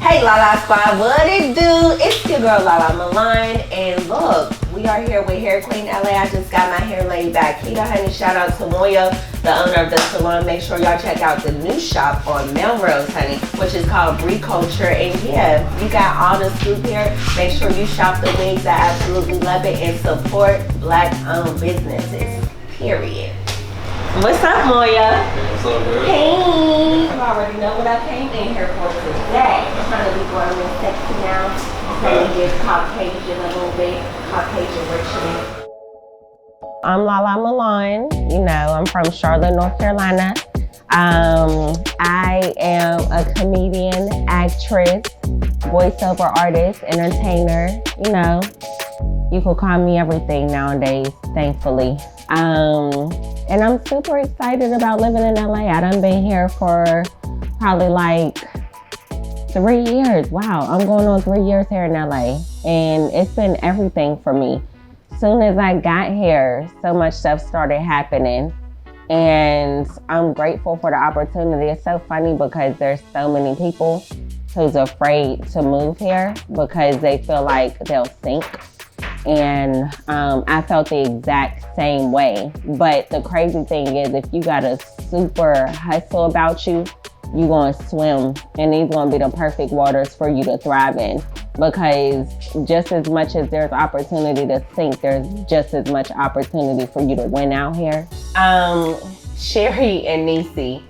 Hey LaLa Squad, what it do? It's your girl LaLa Milan, and look, we are here with Hair Queen LA. I just got my hair laid back. Keita, honey, shout out to Moya, the owner of the salon. Make sure y'all check out the new shop on Melrose, honey, which is called Brie Culture. And yeah, you got all the scoop here. Make sure you shop the wigs. I absolutely love it, and support Black-owned businesses, period. What's up, Moya? What's up, girl? Hey! You already know what I came in here for today. I'm trying to be going real sexy now. Trying to get Caucasian a little bit, Caucasian richness. I'm LaLa Milan. You know, I'm from Charlotte, North Carolina. I am a comedian, actress, voiceover artist, entertainer. You know, you could call me everything nowadays, thankfully. And I'm super excited about living in LA. I done been here for probably like 3 years. Wow, I'm going on 3 years here in LA. And it's been everything for me. Soon as I got here, so much stuff started happening. And I'm grateful for the opportunity. It's so funny because there's so many people who's afraid to move here because they feel like they'll sink. And I felt the exact same way. But the crazy thing is, if you got a super hustle about you, you're gonna swim, and these gonna be the perfect waters for you to thrive in. Because just as much as there's opportunity to sink, there's just as much opportunity for you to win out here. Sherry and Nisi,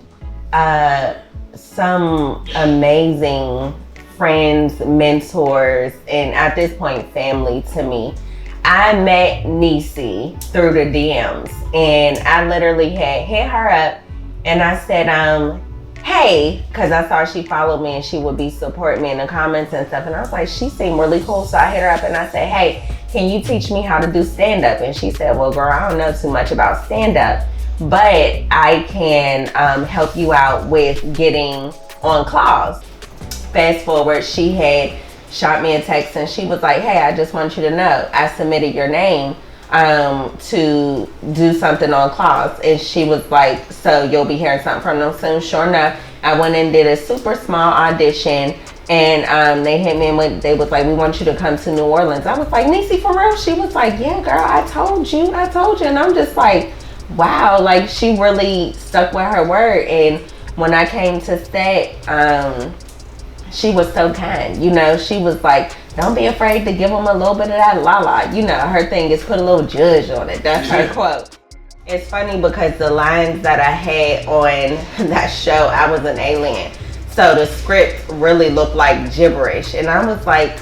some amazing friends, mentors, and at this point, family to me. I met Nisi through the DMs, and I literally had hit her up, and I said, hey, because I saw she followed me and she would be supporting me in the comments and stuff, and I was like, she seemed really cool, so I hit her up and I said, hey, can you teach me how to do stand-up? And she said, well, girl, I don't know too much about stand-up, but I can help you out with getting on claws. Fast forward, she had shot me a text and she was like, hey, I just want you to know I submitted your name to do something on claws. And she was like, so you'll be hearing something from them soon. Sure enough, I went and did a super small audition, and they hit me and they was like, we want you to come to New Orleans. I was like, Nisi, for real? She was like, yeah, girl, I told you. And I'm just like, wow, like she really stuck with her word. And when I came to set, she was so kind, you know. She was like, don't be afraid to give them a little bit of that LaLa. You know, her thing is put a little judge on it. That's her quote. It's funny because the lines that I had on that show, I was an alien. So the script really looked like gibberish. And I was like,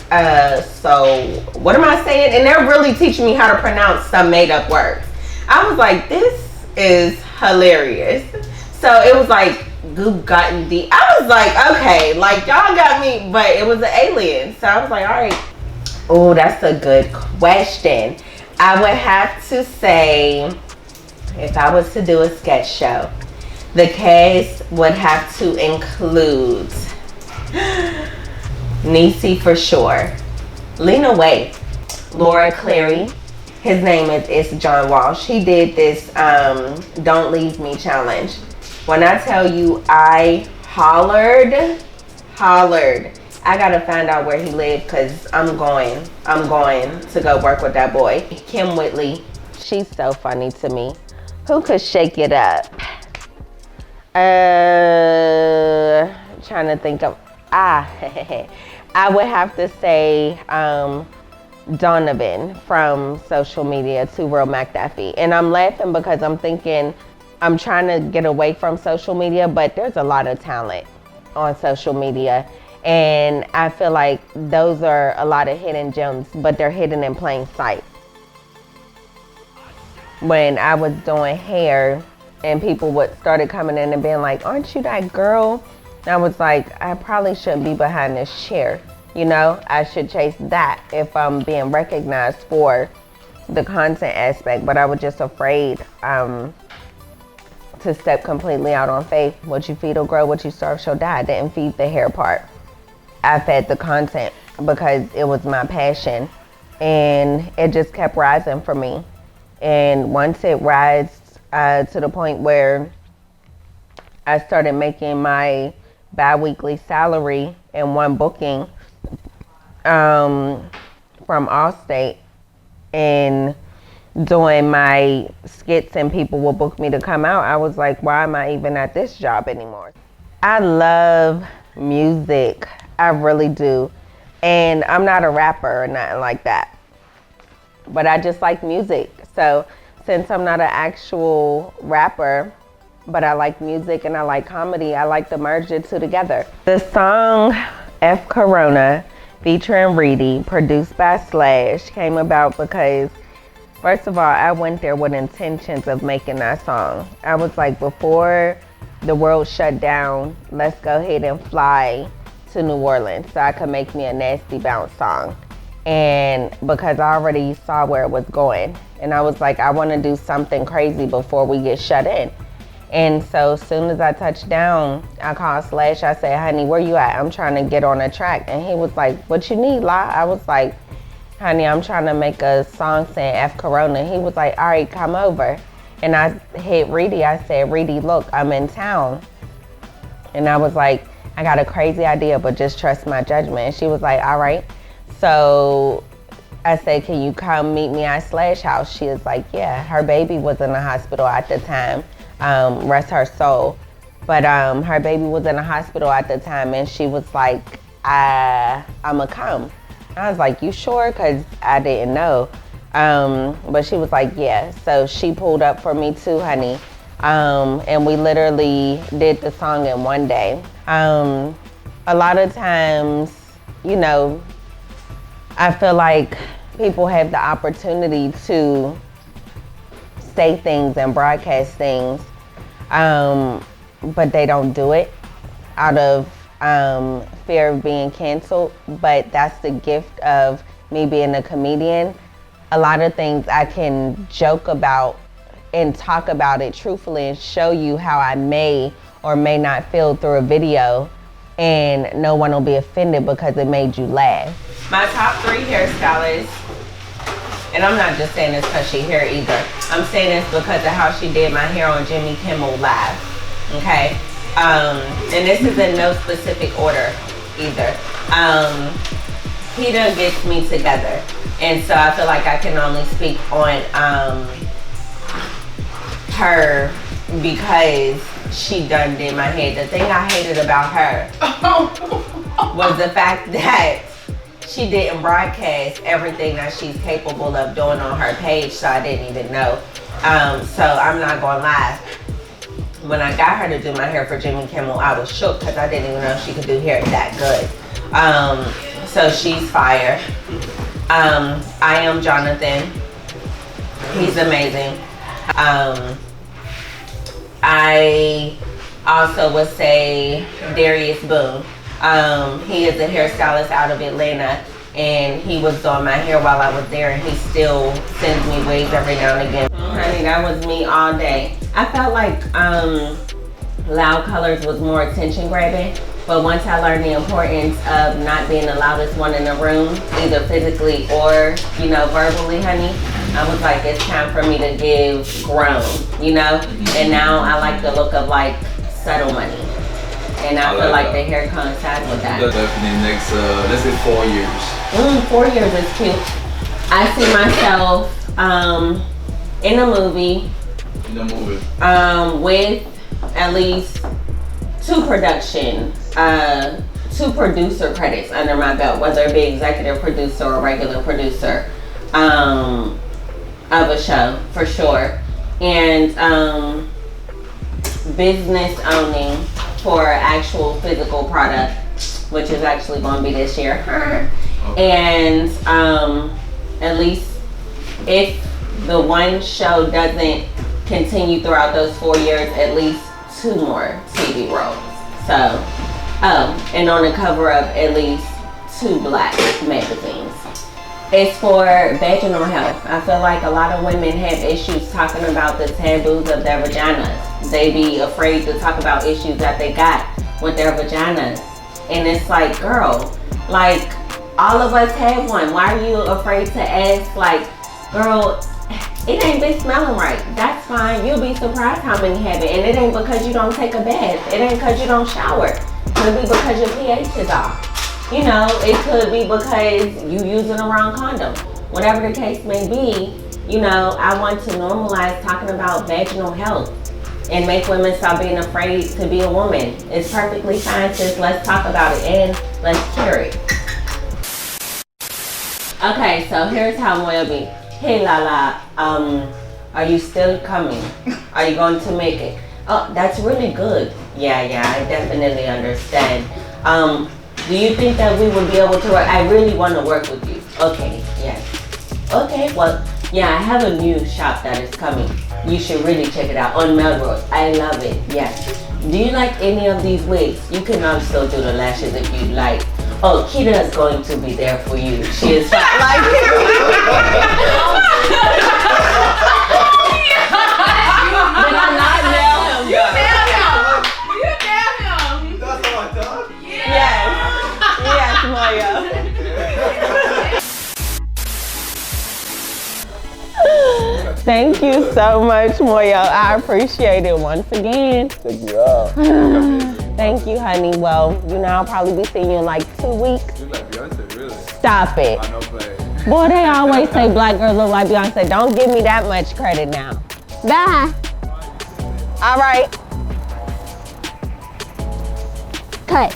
so what am I saying? And they're really teaching me how to pronounce some made up words. I was like, this is hilarious. So it was like, goop gotten deep. I was like, okay, like y'all got me, but it was an alien. So I was like, all right. Oh, that's a good question. I would have to say, if I was to do a sketch show, the cast would have to include Nisi for sure, Lena Waithe, Laura Cleary. His name is John Walsh. He did this Don't Leave Me challenge. When I tell you I hollered, I gotta find out where he lived because I'm going to go work with that boy. Kim Whitley, she's so funny to me. Who could shake it up? Trying to think of, I would have to say Donovan from Social Media to Real McDuffie. And I'm laughing because I'm thinking, I'm trying to get away from social media, but there's a lot of talent on social media. And I feel like those are a lot of hidden gems, but they're hidden in plain sight. When I was doing hair and people started coming in and being like, aren't you that girl? And I was like, I probably shouldn't be behind this chair. You know, I should chase that if I'm being recognized for the content aspect, but I was just afraid to step completely out on faith. What you feed will grow, what you starve shall die. I didn't feed the hair part. I fed the content because it was my passion, and it just kept rising for me. And once it rised to the point where I started making my bi-weekly salary and one booking from Allstate and doing my skits and people will book me to come out, I was like, why am I even at this job anymore? I love music. I really do. And I'm not a rapper or nothing like that, but I just like music. So since I'm not an actual rapper, but I like music and I like comedy, I like to merge the two together. The song F Corona featuring Reedy, produced by Slash, came about because, first of all, I went there with intentions of making that song. I was like, before the world shut down, let's go ahead and fly to New Orleans so I could make me a nasty bounce song. And because I already saw where it was going, and I was like, I want to do something crazy before we get shut in. And so as soon as I touched down, I called Slash. I said, honey, where you at? I'm trying to get on a track. And he was like, what you need, La? I was like, honey, I'm trying to make a song saying F Corona. He was like, all right, come over. And I hit Reedy. I said, Reedy, look, I'm in town. And I was like, I got a crazy idea, but just trust my judgment. And she was like, all right. So I said, can you come meet me at Slash house? She was like, yeah. Her baby was in the hospital at the time. Rest her soul. But her baby was in the hospital at the time, and she was like, I'ma come. I was like, you sure? Because I didn't know. But she was like, yeah. So she pulled up for me too, honey. And we literally did the song in one day. A lot of times, you know, I feel like people have the opportunity to say things and broadcast things, but they don't do it out of fear of being canceled. But that's the gift of me being a comedian. A lot of things I can joke about and talk about it truthfully and show you how I may or may not feel through a video, and no one will be offended because it made you laugh. My top 3 hairstylists, and I'm not just saying this because she here either. I'm saying this because of how she did my hair on Jimmy Kimmel Live, okay? And this is in no specific order either. Peter gets me together, and so I feel like I can only speak on her because she done did my hair. The thing I hated about her was the fact that she didn't broadcast everything that she's capable of doing on her page, so I didn't even know. So I'm not gonna lie. When I got her to do my hair for Jimmy Kimmel, I was shook because I didn't even know she could do hair that good. So she's fire. I am Jonathan. He's amazing. I also would say Darius Boone. He is a hairstylist out of Atlanta, and he was doing my hair while I was there, and he still sends me wigs every now and again. Honey, that was me all day. I felt like loud colors was more attention grabbing, but once I learned the importance of not being the loudest one in the room, either physically or, you know, verbally, honey, I was like, it's time for me to give grown, you know? And now I like the look of like subtle money. And I feel like the hair coincides with that. Definitely next, let's say 4 years. 4 years is cute. I see myself in a movie. With at least 2 producer credits under my belt, whether it be executive producer or regular producer of a show, for sure. And business owning for actual physical product, which is actually going to be this year. And at least if the one show doesn't continue throughout those 4 years, at least 2 more TV roles. So, and on the cover of at least 2 Black magazines. It's for vaginal health. I feel like a lot of women have issues talking about the taboos of their vaginas. They be afraid to talk about issues that they got with their vaginas. And it's like, girl, like, all of us have one. Why are you afraid to ask, like, girl, it ain't been smelling right. That's fine. You'll be surprised how many have it. And it ain't because you don't take a bath. It ain't because you don't shower. Could be because your pH is off. You know, it could be because you using the wrong condom. Whatever the case may be, you know, I want to normalize talking about vaginal health and make women stop being afraid to be a woman. It's perfectly fine, sis. Let's talk about it and let's cure it. Okay, so here's how Moya be. Hey LaLa, are you still coming? Are you going to make it? Oh, that's really good. Yeah, I definitely understand. Do you think that we would be able to work? I really want to work with you. Okay, yes. Okay, well, yeah, I have a new shop that is coming. You should really check it out on Melrose. I love it, yes. Do you like any of these wigs? You can also do the lashes if you'd like. Oh, Kita is going to be there for you. She is like. Did I not nail him? You nailed him. You nailed him. That's how I thought? Yes, Moya. Thank you so much, Moya. I appreciate it once again. Thank you out. Thank you, honey. Well, you know, I'll probably be seeing you in like 2 weeks. You like Beyonce, really? Stop it. I know, play. Boy, they always say black girls look like Beyonce. Don't give me that much credit now. Bye. All right. Cut.